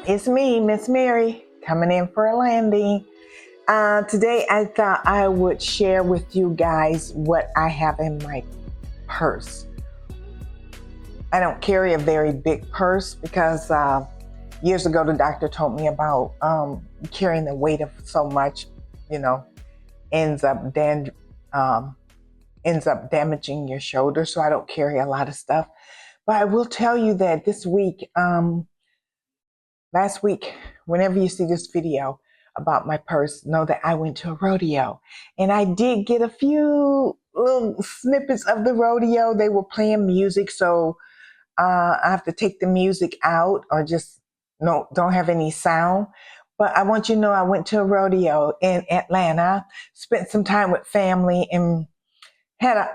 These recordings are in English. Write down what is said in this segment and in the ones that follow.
It's me, Miss Mary, coming in for a landing. Today, I thought I would share with you guys what I have in my purse. I don't carry a very big purse because years ago the doctor told me about carrying the weight of so much, you know, ends up dan- um, ends up damaging your shoulder. So I don't carry a lot of stuff. But I will tell you that this week, last week, whenever you see this video about my purse, know that I went to a rodeo and I did get a few little snippets of the rodeo. They were playing music, so I have to take the music out or just don't have any sound. But I want you to know I went to a rodeo in Atlanta, spent some time with family, and had an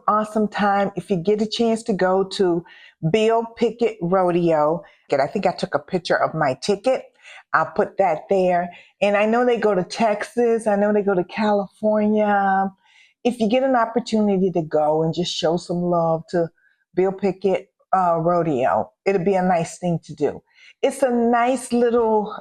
awesome time. If you get a chance to go to Bill Pickett Rodeo, I think I took a picture of my ticket. I'll put that there. And I know they go to Texas. I know they go to California. If you get an opportunity to go and just show some love to Bill Pickett Rodeo, it'll be a nice thing to do. It's a nice little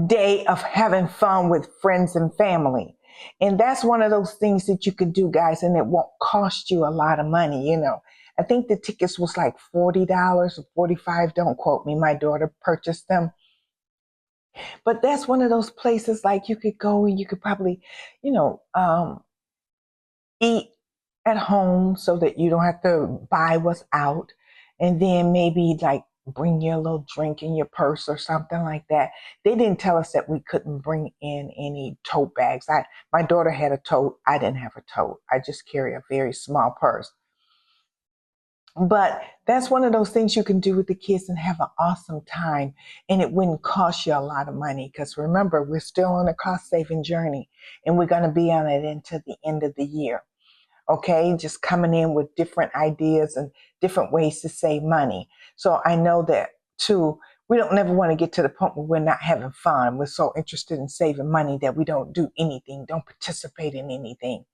day of having fun with friends and family. And that's one of those things that you can do, guys, and it won't cost you a lot of money, you know. I think the tickets was like $40 or 45. Don't quote me. My daughter purchased them. But that's one of those places like you could go and you could probably, you know, eat at home so that you don't have to buy what's out. And then maybe like bring your little drink in your purse or something like that. They didn't tell us that we couldn't bring in any tote bags. My daughter had a tote. I didn't have a tote. I just carry a very small purse. But that's one of those things you can do with the kids and have an awesome time. And it wouldn't cost you a lot of money because remember, we're still on a cost saving journey and we're going to be on it until the end of the year. Okay, just coming in with different ideas and different ways to save money. So I know that too, we don't never want to get to the point where we're not having fun. We're so interested in saving money that we don't do anything, don't participate in anything.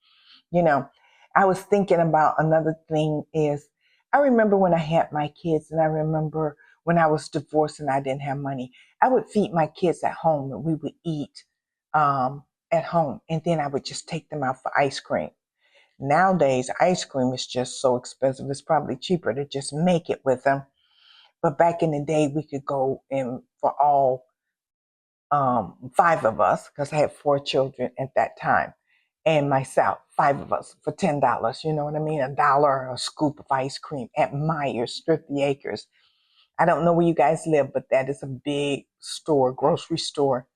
You know, I was thinking about another thing is I remember when I had my kids and I remember when I was divorced and I didn't have money, I would feed my kids at home and we would eat at home. And then I would just take them out for ice cream. Nowadays, ice cream is just so expensive. It's probably cheaper to just make it with them. But back in the day, we could go in for all five of us, because I had four children at that time, and myself, five of us for $10. You know what I mean? $1 a scoop of ice cream at Myers, Thrifty Acres. I don't know where you guys live, but that is a big store, grocery store.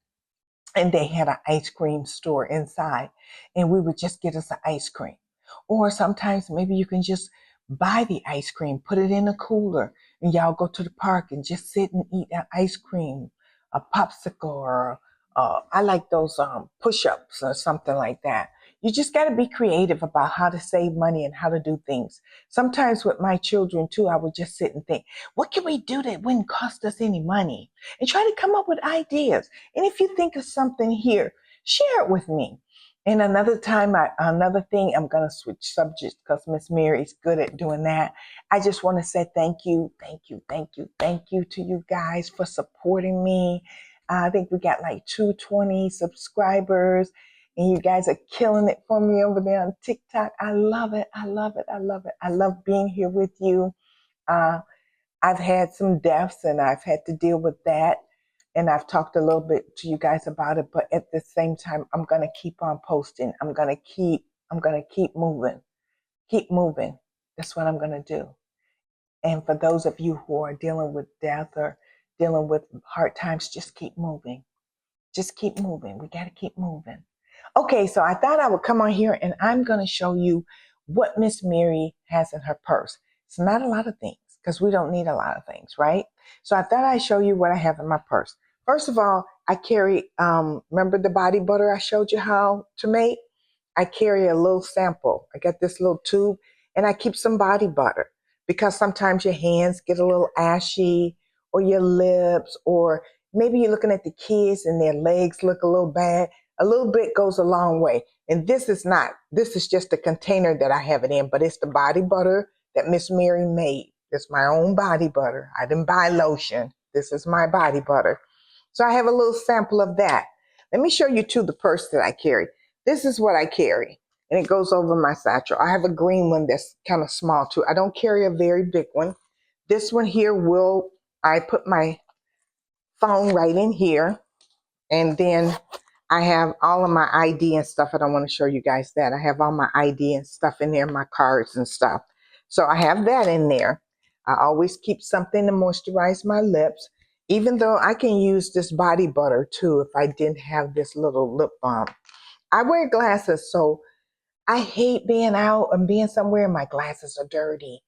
And they had an ice cream store inside, and we would just get us an ice cream. Or sometimes maybe you can just buy the ice cream, put it in a cooler, and y'all go to the park and just sit and eat an ice cream, a popsicle, or I like those push-ups or something like that. You just got to be creative about how to save money and how to do things. Sometimes with my children too, I would just sit and think, what can we do that wouldn't cost us any money? And try to come up with ideas. And if you think of something here, share it with me. And another thing, I'm going to switch subjects because Miss Mary is good at doing that. I just want to say thank you to you guys for supporting me. I think we got like 220 subscribers and you guys are killing it for me over there on TikTok. I love it. I love being here with you. I've had some deaths and I've had to deal with that. And I've talked a little bit to you guys about it, but at the same time, I'm going to keep on posting. I'm going to keep moving. Keep moving. That's what I'm going to do. And for those of you who are dealing with death or dealing with hard times, just keep moving. Just keep moving. We got to keep moving. Okay, so I thought I would come on here and I'm going to show you what Miss Mary has in her purse. It's not a lot of things because we don't need a lot of things, right? So I thought I'd show you what I have in my purse. First of all, I carry, remember the body butter I showed you how to make? I carry a little sample. I got this little tube and I keep some body butter because sometimes your hands get a little ashy or your lips, or maybe you're looking at the kids and their legs look a little bad. A little bit goes a long way. And this is just the container that I have it in, but it's the body butter that Miss Mary made. It's my own body butter. I didn't buy lotion. This is my body butter. So I have a little sample of that. Let me show you too the purse that I carry. This is what I carry, and it goes over my satchel. I have a green one that's kind of small too. I don't carry a very big one. This one here I put my phone right in here, and then I have all of my ID and stuff. I don't want to show you guys that. I have all my ID and stuff in there, my cards and stuff. So I have that in there. I always keep something to moisturize my lips, even though I can use this body butter too if I didn't have this little lip balm. I wear glasses, so I hate being out and being somewhere and my glasses are dirty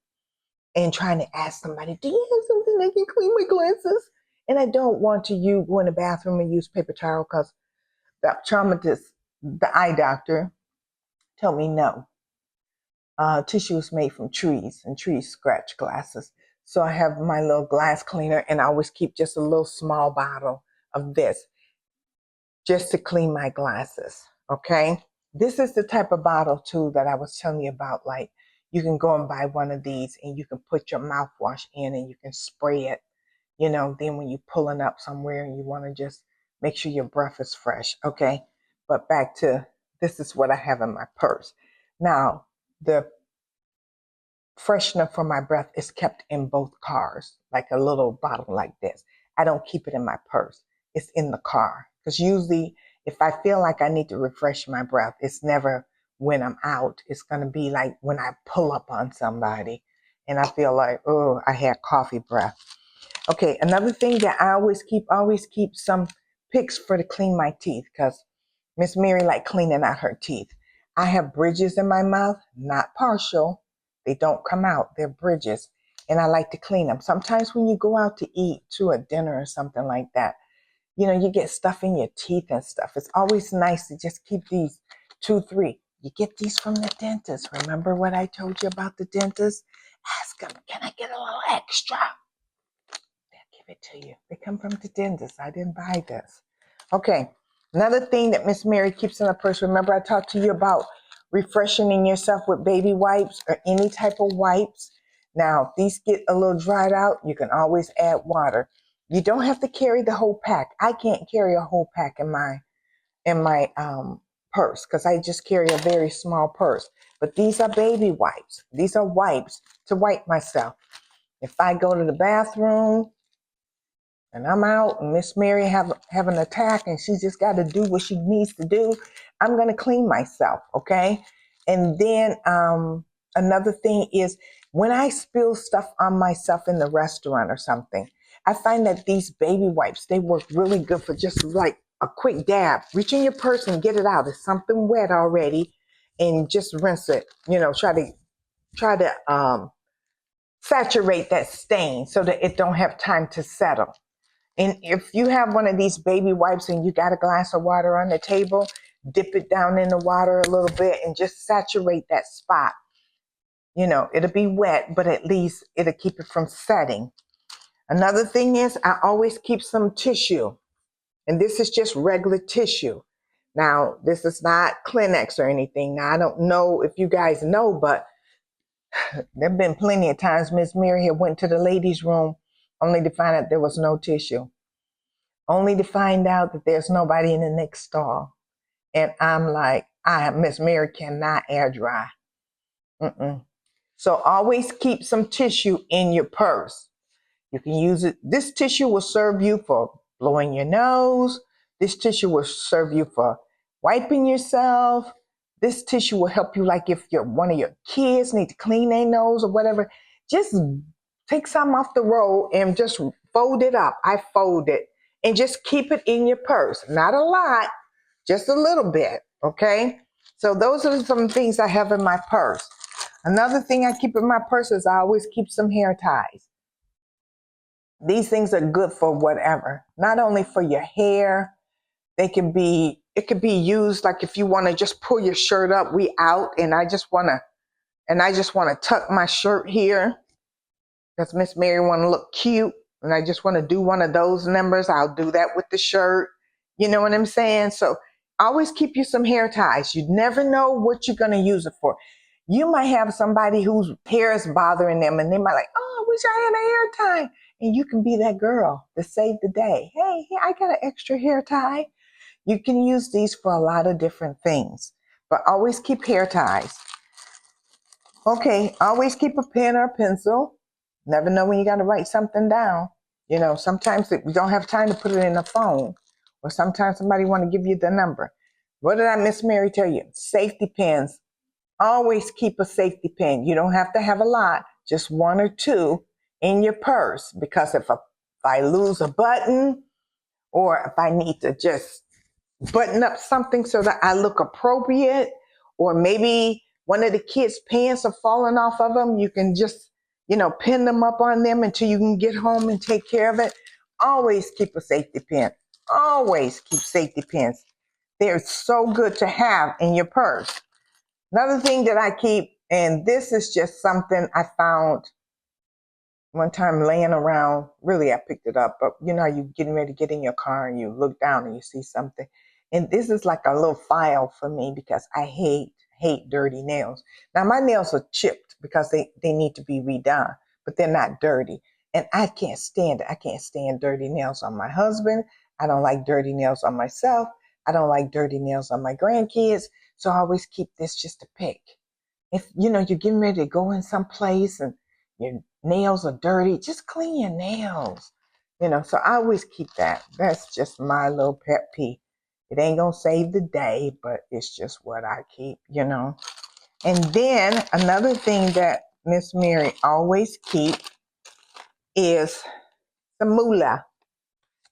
and trying to ask somebody, do you have something that can clean my glasses? And I don't want to go in the bathroom and use paper towel because the optometrist, the eye doctor, told me no. Tissue is made from trees, and trees scratch glasses. So I have my little glass cleaner, and I always keep just a little small bottle of this just to clean my glasses. Okay. This is the type of bottle too that I was telling you about. Like, you can go and buy one of these and you can put your mouthwash in and you can spray it, then when you're pulling up somewhere and you want to just make sure your breath is fresh. Okay. But back to, this is what I have in my purse. Now, the freshener for my breath is kept in both cars, like a little bottle like this. I don't keep it in my purse. It's in the car. Because usually if I feel like I need to refresh my breath, it's never when I'm out. It's going to be like when I pull up on somebody and I feel like, oh, I had coffee breath. Okay, another thing that I always keep some picks to clean my teeth because Miss Mary like cleaning out her teeth. I have bridges in my mouth, not partial. They don't come out. They're bridges. And I like to clean them. Sometimes when you go out to eat to a dinner or something like that, you get stuff in your teeth and stuff. It's always nice to just keep these 2, 3. You get these from the dentist. Remember what I told you about the dentist? Ask them, can I get a little extra? They'll give it to you. They come from the dentist. I didn't buy this. Okay. Another thing that Miss Mary keeps in her purse. Remember I talked to you about refreshing yourself with baby wipes or any type of wipes. Now, if these get a little dried out, you can always add water. You don't have to carry the whole pack. I can't carry a whole pack in my purse because I just carry a very small purse. But these are baby wipes. These are wipes to wipe myself. If I go to the bathroom and I'm out and Miss Mary have an attack and she just got to do what she needs to do, I'm going to clean myself, okay? And then another thing is when I spill stuff on myself in the restaurant or something, I find that these baby wipes, they work really good for just like a quick dab. Reach in your purse and get it out. It's something wet already and just rinse it. Try to saturate that stain so that it don't have time to settle. And if you have one of these baby wipes and you got a glass of water on the table, dip it down in the water a little bit and just saturate that spot. It'll be wet, but at least it'll keep it from setting. Another thing is I always keep some tissue, and this is just regular tissue. Now, this is not Kleenex or anything. Now, I don't know if you guys know, but there have been plenty of times Miss Mary had went to the ladies' room only to find out there was no tissue, only to find out that there's nobody in the next stall. And I'm like, Miss Mary cannot air dry. So always keep some tissue in your purse. You can use it. This tissue will serve you for blowing your nose. This tissue will serve you for wiping yourself. This tissue will help you, like if one of your kids need to clean their nose or whatever, just take some off the roll and just fold it up. I fold it and just keep it in your purse. Not a lot, just a little bit, okay? So those are some things I have in my purse. Another thing I keep in my purse is I always keep some hair ties. These things are good for whatever, not only for your hair. It could be used like if you want to just pull your shirt up, we out, and I just want to tuck my shirt here because Miss Mary want to look cute, and I just want to do one of those numbers. I'll do that with the shirt. You know what I'm saying? So always keep you some hair ties. You never know what you're going to use it for. You might have somebody whose hair is bothering them and they might like, oh, I wish I had a hair tie. and you can be that girl to save the day. Hey, here, I got an extra hair tie. You can use these for a lot of different things, but always keep hair ties. Okay, always keep a pen or a pencil. Never know when you got to write something down. You know, sometimes you don't have time to put it in a phone, or sometimes somebody want to give you the number. What did I, Miss Mary, tell you? Safety pins. Always keep a safety pin. You don't have to have a lot, just one or two in your purse, because if I lose a button, or if I need to just button up something so that I look appropriate, or maybe one of the kids' pants are falling off of them, you can just, pin them up on them until you can get home and take care of it. Always keep a safety pin. Always keep safety pins. They're so good to have in your purse. Another thing that I keep, and this is just something I found one time laying around. Really, I picked it up, but you getting ready to get in your car and you look down and you see something. And this is like a little file for me because I hate dirty nails. Now my nails are chipped because they need to be redone, but they're not dirty. And I can't stand it. I can't stand dirty nails on my husband. I don't like dirty nails on myself. I don't like dirty nails on my grandkids. So I always keep this just to pick. If you're getting ready to go in some place and your nails are dirty, just clean your nails. So I always keep that. That's just my little pet peeve. It ain't gonna save the day, but it's just what I keep. And then another thing that Miss Mary always keep is the moolah.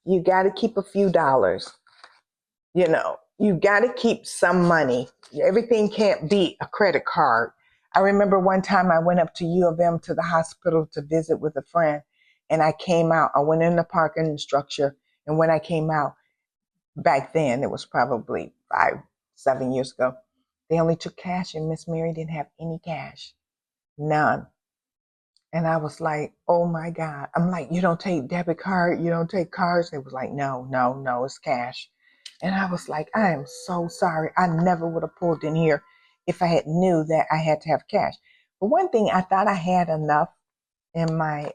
You gotta keep a few dollars. You got to keep some money. Everything can't be a credit card. I remember one time I went up to U of M to the hospital to visit with a friend, and I came out. I went in the parking structure, and when I came out, back then, it was probably 7 years ago, they only took cash, and Miss Mary didn't have any cash. None. And I was like, oh my God. I'm like, you don't take debit card, you don't take cards? They was like, no, it's cash. And I was like, I am so sorry. I never would have pulled in here if I had knew that I had to have cash. But one thing, I thought I had enough in my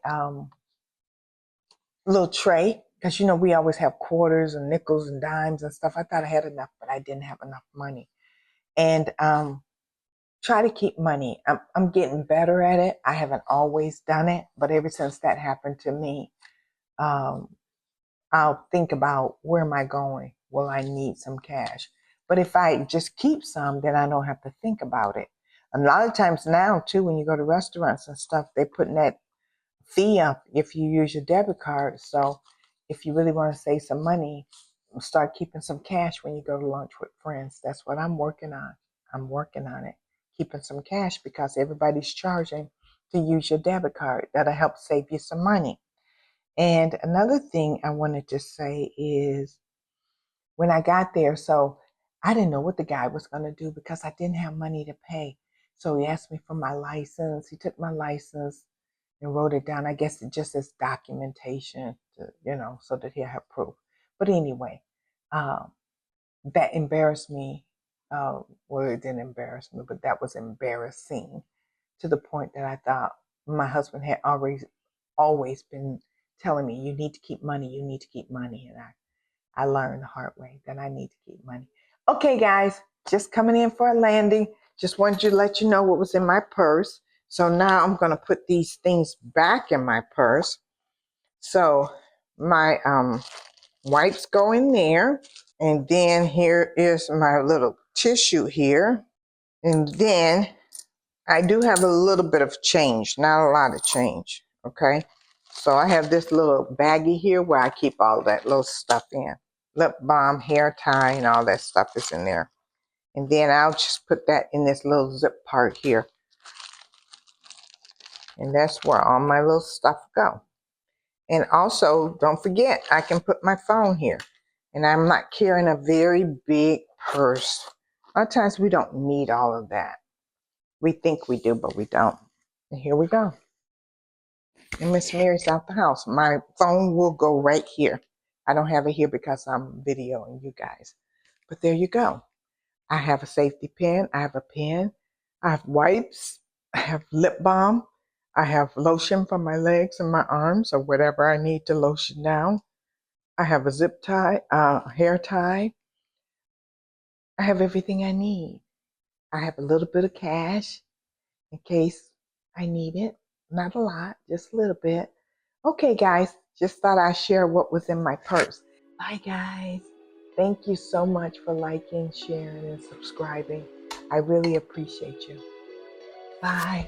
little tray, because we always have quarters and nickels and dimes and stuff. I thought I had enough, but I didn't have enough money. And try to keep money. I'm getting better at it. I haven't always done it, but ever since that happened to me, I'll think about, where am I going? Will I need some cash? But if I just keep some, then I don't have to think about it. A lot of times now, too, when you go to restaurants and stuff, they're putting that fee up if you use your debit card. So if you really want to save some money, start keeping some cash when you go to lunch with friends. That's what I'm working on. I'm working on it. Keeping some cash because everybody's charging to use your debit card. That'll help save you some money. And another thing I wanted to say is when I got there, so I didn't know what the guy was going to do because I didn't have money to pay. So he asked me for my license. He took my license and wrote it down. I guess it just as documentation, so that he'll have proof. But anyway, that embarrassed me. Well, it didn't embarrass me, but that was embarrassing to the point that I thought my husband had always been telling me, you need to keep money, you need to keep money. And I learned the hard way that I need to keep money. Okay, guys, just coming in for a landing. Just wanted to let you know what was in my purse. So now I'm going to put these things back in my purse. So my wipes go in there. And then here is my little tissue here. And then I do have a little bit of change, not a lot of change. Okay. So I have this little baggie here where I keep all that little stuff in. Lip balm, hair tie, and all that stuff is in there. And then I'll just put that in this little zip part here. And that's where all my little stuff go. And also, don't forget, I can put my phone here. And I'm not carrying a very big purse. A lot of times we don't need all of that. We think we do, but we don't. And here we go. And Miss Mary's out the house. My phone will go right here. I don't have it here because I'm videoing you guys. But there you go. I have a safety pin. I have a pen. I have wipes. I have lip balm. I have lotion for my legs and my arms or whatever I need to lotion down. I have a zip tie, hair tie. I have everything I need. I have a little bit of cash in case I need it. Not a lot, just a little bit. Okay, guys, just thought I'd share what was in my purse. Bye, guys. Thank you so much for liking, sharing, and subscribing. I really appreciate you. Bye.